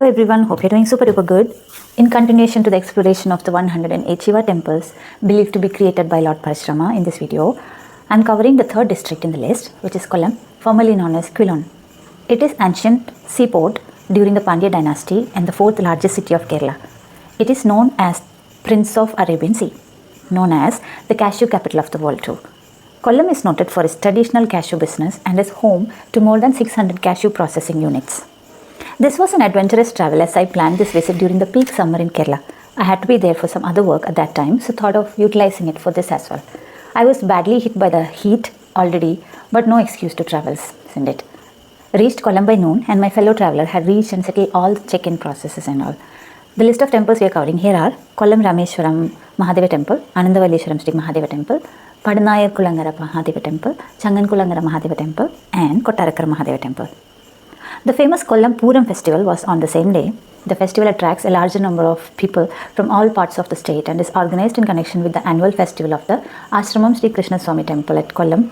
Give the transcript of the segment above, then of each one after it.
Hello everyone, hope you're doing super duper good. In continuation to the exploration of the 108 Shiva temples believed to be created by Lord Parashurama in this video, I'm covering the third district in the list, which is Kollam, formerly known as Quilon. It is ancient seaport during the Pandya dynasty and the fourth largest city of Kerala. It is known as Prince of Arabian Sea, known as the cashew capital of the world too. Kollam is noted for its traditional cashew business and is home to more than 600 cashew processing units. This was an adventurous travel as I planned this visit during the peak summer in Kerala. I had to be there for some other work at that time, so thought of utilizing it for this as well. I was badly hit by the heat already, but no excuse to travel, isn't it? Reached Kollam by noon and my fellow traveller had reached and settled all the check-in processes and all. The list of temples we are covering here are Kollam Rameshwaram Mahadeva Temple, Anandavalleeswaram Sri Mahadeva Temple, Padanayar Kulangara Mahadeva Temple, Changan Kulangara Mahadeva Temple and Karakara Mahadeva Temple. The famous Kollam Puram festival was on the same day. The festival attracts a larger number of people from all parts of the state and is organized in connection with the annual festival of the Ashramam Sri Krishna Temple at Kollam,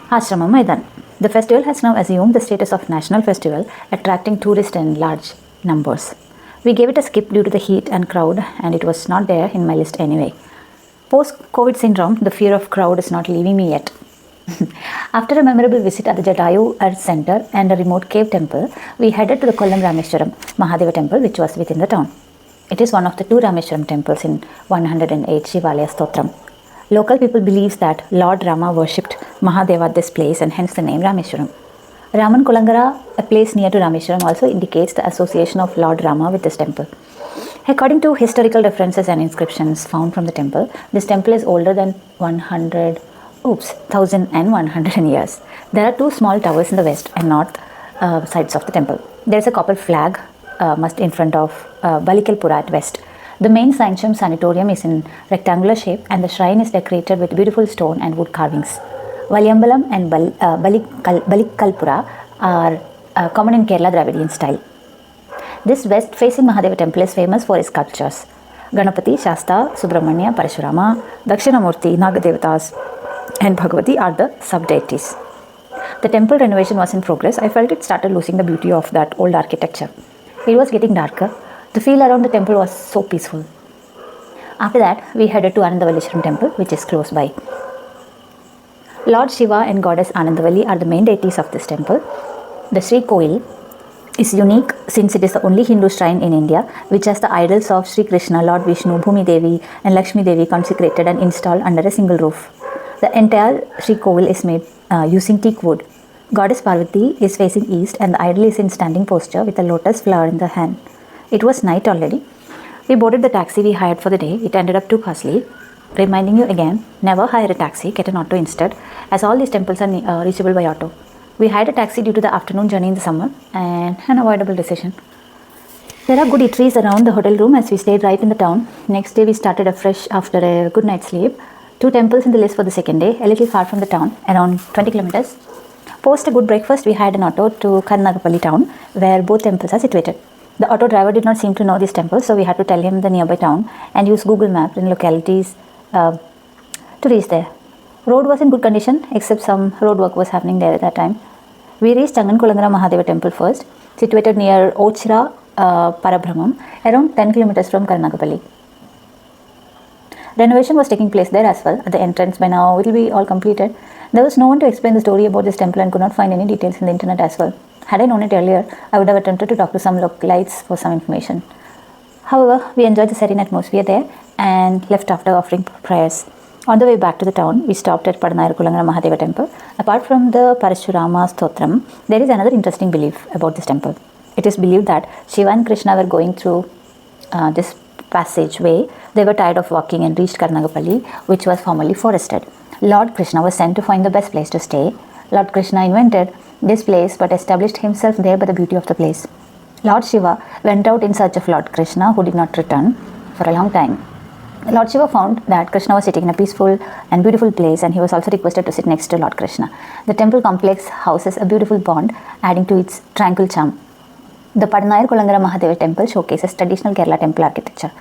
Ashramam Maidan. The festival has now assumed the status of national festival, attracting tourists in large numbers. We gave it a skip due to the heat and crowd, and it was not there in my list anyway. Post-COVID syndrome, the fear of crowd is not leaving me yet. After a memorable visit at the Jatayu Earth Center and a remote cave temple, we headed to the Kollam Rameshwaram Mahadeva Temple, which was within the town. It is one of the two Rameshwaram temples in 108 Shivalaya Stotram. Local people believe that Lord Rama worshipped Mahadeva at this place and hence the name Rameshwaram. Raman Kulangara, a place near to Rameshwaram, also indicates the association of Lord Rama with this temple. According to historical references and inscriptions found from the temple, this temple is older than 1,100 years. There are two small towers in the west and north sides of the temple. There is a copper flag mast in front of Balikalpura at west. The main sanctum sanatorium is in rectangular shape and the shrine is decorated with beautiful stone and wood carvings. Valyambalam and Balikalpura are common in Kerala Dravidian style. This west-facing Mahadeva temple is famous for its sculptures. Ganapati, Shasta, Subramanya, Parashurama, Dakshinamurti, Nagadevatas, and Bhagavati are the sub-deities. The temple renovation was in progress. I felt it started losing the beauty of that old architecture. It was getting darker. The feel around the temple was so peaceful. After that, we headed to Anandavalleeswaram Temple, which is close by. Lord Shiva and Goddess Anandavalli are the main deities of this temple. The Sri Koil is unique since it is the only Hindu shrine in India which has the idols of Sri Krishna, Lord Vishnu, Bhumi Devi and Lakshmi Devi consecrated and installed under a single roof. The entire Sri Koil is made using teak wood. Goddess Parvati is facing east and the idol is in standing posture with a lotus flower in the hand. It was night already. We boarded the taxi we hired for the day. It ended up too costly. Reminding you again, never hire a taxi, get an auto instead, as all these temples are reachable by auto. We hired a taxi due to the afternoon journey in the summer and an avoidable decision. There are good eateries around the hotel room as we stayed right in the town. Next day we started afresh after a good night's sleep. Two temples in the list for the second day, a little far from the town, around 20 kilometers. Post a good breakfast, we hired an auto to Karnagapalli town, where both temples are situated. The auto driver did not seem to know these temples, so we had to tell him the nearby town and use Google Maps and localities to reach there. Road was in good condition, except some road work was happening there at that time. We reached Changan Kulangara Mahadeva Temple first, situated near Ochira Parabrahmam, around 10 kilometers from Karnagapalli. Renovation was taking place there as well. At the entrance by now it will be all completed. There was no one to explain the story about this temple and could not find any details in the internet as well. Had I known it earlier, I would have attempted to talk to some localites for some information. However, we enjoyed the serene atmosphere there and left after offering prayers. On the way back to the town, we stopped at Padanayar Kulangara Mahadeva Temple. Apart from the Parashurama Stotram, there is another interesting belief about this temple. It is believed that Shiva and Krishna were going through this passageway. They were tired of walking and reached Karnagapalli, which was formerly forested. Lord Krishna was sent to find the best place to stay. Lord Krishna invented this place but established himself there by the beauty of the place. Lord Shiva went out in search of Lord Krishna, who did not return for a long time. Lord Shiva found that Krishna was sitting in a peaceful and beautiful place and he was also requested to sit next to Lord Krishna. The temple complex houses a beautiful pond, adding to its tranquil charm. The Padanayar Kulangara Mahadeva Temple showcases traditional Kerala temple architecture.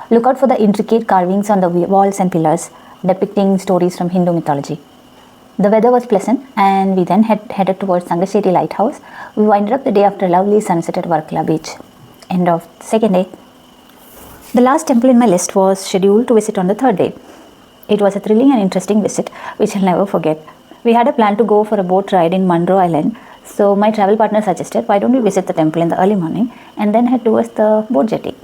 Look out for the intricate carvings on the walls and pillars depicting stories from Hindu mythology. The weather was pleasant and we then headed towards Sangasheti Lighthouse. We winded up the day after a lovely sunset at Varkala Beach. end of the second day. The last temple in my list was scheduled to visit on the third day. It was a thrilling and interesting visit which I'll never forget. We had a plan to go for a boat ride in Munro Island, so my travel partner suggested, why don't we visit the temple in the early morning and then head towards the boat jetty.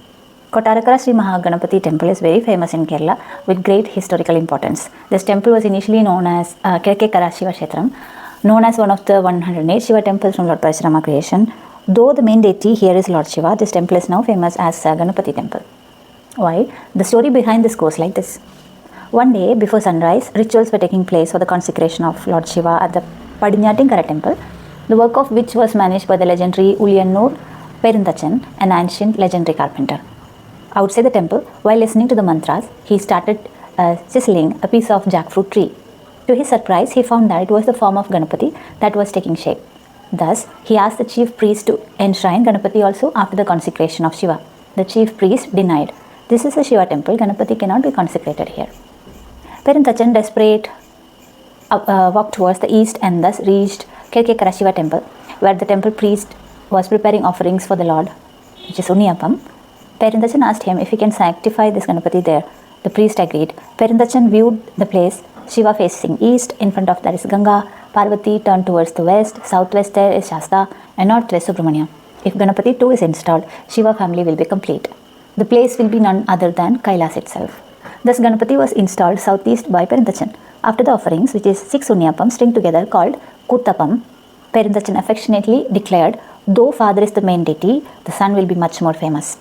Karakara Sri Ganapati temple is very famous in Kerala with great historical importance. This temple was initially known as Karakara Shiva Kshetram, known as one of the 108 Shiva temples from Lord Parashurama creation. Though the main deity here is Lord Shiva, this temple is now famous as Ganapati temple. Why? The story behind this goes like this. One day before sunrise, rituals were taking place for the consecration of Lord Shiva at the Karakara temple, the work of which was managed by the legendary Uliyannur Perintachan, an ancient legendary carpenter. Outside the temple, while listening to the mantras, he started chiseling a piece of jackfruit tree. To his surprise, he found that it was the form of Ganapati that was taking shape. Thus, he asked the chief priest to enshrine Ganapati also after the consecration of Shiva. The chief priest denied. This is a Shiva temple, Ganapati cannot be consecrated here. Perintachan, desperate, walked towards the east and thus reached Karakara Shiva temple, where the temple priest was preparing offerings for the Lord, which is Unniyappam. Perintachan asked him if he can sanctify this Ganapati there. The priest agreed. Perintachan viewed the place, Shiva facing east, in front of that is Ganga, Parvati turned towards the west, southwest there is Shasta, and northwest Subramanya. If Ganapati too is installed, Shiva family will be complete. The place will be none other than Kailas itself. Thus Ganapati was installed southeast by Perintachan. After the offerings, which is 6 Unniyappam string together called Kuttapam, Perintachan affectionately declared, though father is the main deity, the son will be much more famous.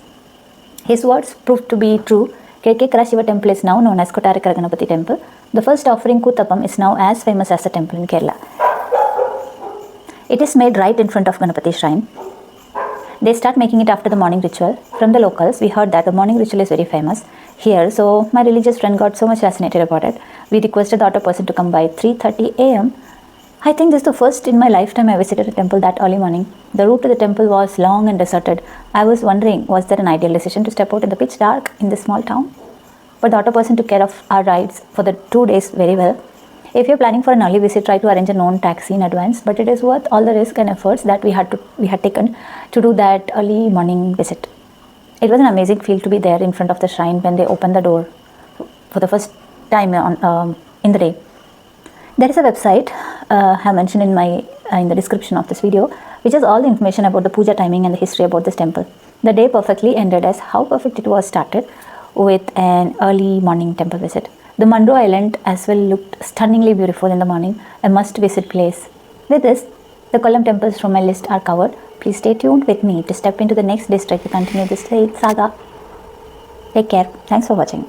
His words proved to be true. Karakara Shiva temple is now known as Karakara Ganapati temple. The first offering Kuttapam is now as famous as the temple in Kerala. It is made right in front of Ganapati shrine. They start making it after the morning ritual. From the locals, we heard that the morning ritual is very famous here, so my religious friend got so much fascinated about it. We requested the other person to come by 3:30 a.m. I think this is the first in my lifetime I visited a temple that early morning. The route to the temple was long and deserted. I was wondering, was there an ideal decision to step out in the pitch dark in this small town? But the auto person took care of our rides for the 2 days very well. If you're planning for an early visit, try to arrange a known taxi in advance, but it is worth all the risk and efforts that we had taken to do that early morning visit. It was an amazing feel to be there in front of the shrine when they opened the door for the first time in the day. There is a website I have mentioned in the description of this video, which has all the information about the puja timing and the history about this temple. The day perfectly ended as how perfect it was started with an early morning temple visit. The Munro Island as well looked stunningly beautiful in the morning, a must-visit place. With this, the Kollam temples from my list are covered. Please stay tuned with me to step into the next district to continue this saga. Take care. Thanks for watching.